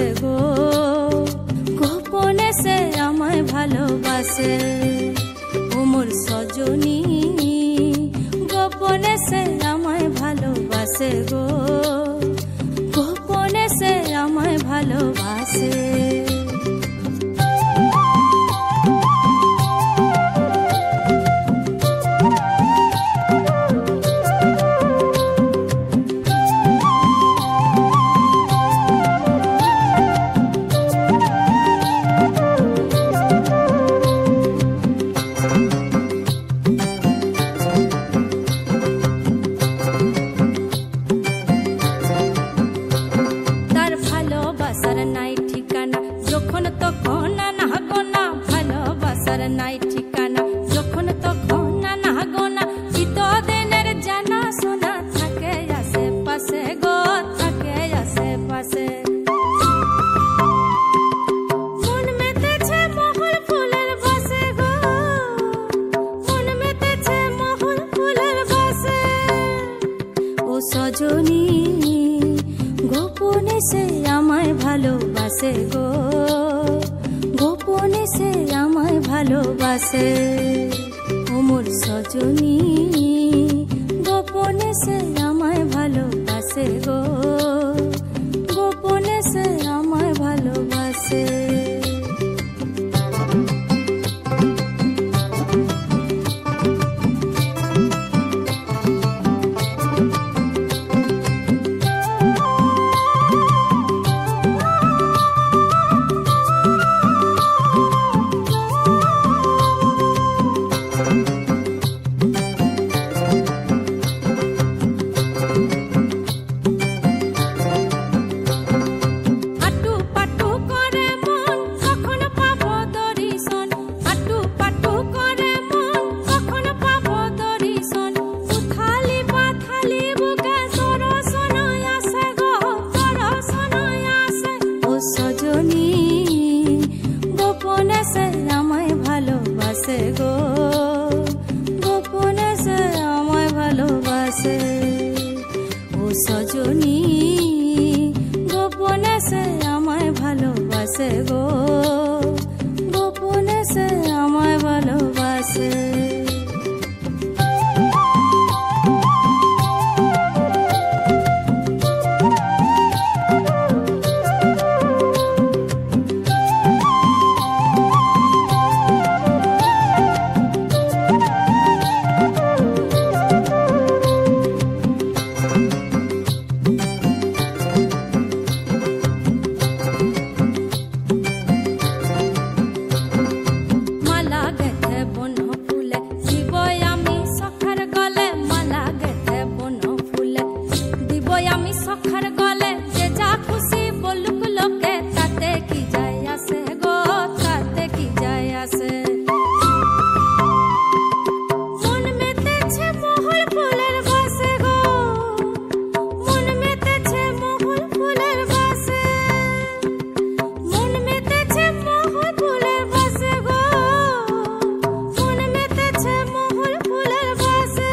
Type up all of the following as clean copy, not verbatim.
ভালোবাসে গো, গোপনে সে আমায় ভালোবাসে। ও মোর সজনী গোপনে সে আমায় ভালোবাসে গো, গোপনে সে আমায় ভালোবাসে। নাই ঠিকানা যখন তখন না গোনা, ভালোবাসার নাই ঠিকানা যখন তখন না গোনা। চিতদিনের জানা শোনা থাকে আশেপাশে গো, থাকে আশেপাশে। মন মেতেছে মহল ফুলের বাসে গো, মন মেতেছে মহল ফুলের বাসে। ও সজনী গোপনে সে আমায় ভালোবাসে গো, গোপনে সে আমায় ভালোবাসে। ও মোর সজনী গোপনে সে আমায় ভালোবাসে গো, গোপনে সে আমায় ভালোবাসে। গোপনে সে আমায় ভালোবাসে গো, গোপনে সে আমায় ভালোবাসে। ও সজনী গোপনে সে আমায় ভালোবাসে গো, গোপনে সে আমায় ভালোবাসে। আমি সখার গলে যে যা খুশি বলুক লোকে, তাতে কি যায় আসে গো, তাতে কি যায় আসে। মন মেতেছে মহল ফুলের বাসে গো, মন মেতেছে মহল ফুলের বাসে। মন মেতেছে মহল ফুলের বাসে গো, মন মেতেছে মহল ফুলের বাসে।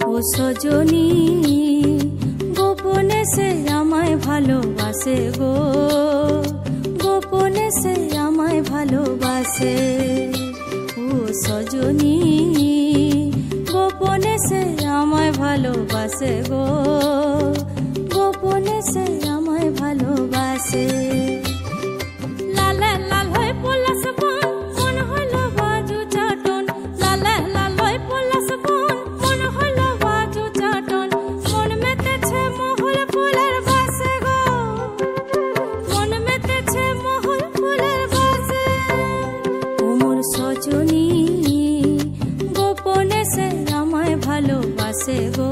ও সজনী গোপনে সে আমায় ভালোবাসে গো, গোপনে সে আমায় ভালোবাসে। ও সজনী গোপনে সে আমায় ভালোবাসে গো, গোপনে সে আমায় ভালোবাসে। লালে লাল হয়ে পলাশ বন, মন হলো বাজু চাটন। লালে লাল হয়ে পলাশ বন, মন হলো বাজু চাটন। মন মেতেছে মহল ফুলের বাসে গো, মন মেতেছে মহল ফুলের বাসে। ও মোর সজনী গোপনে সে আমায় ভালোবাসে গো,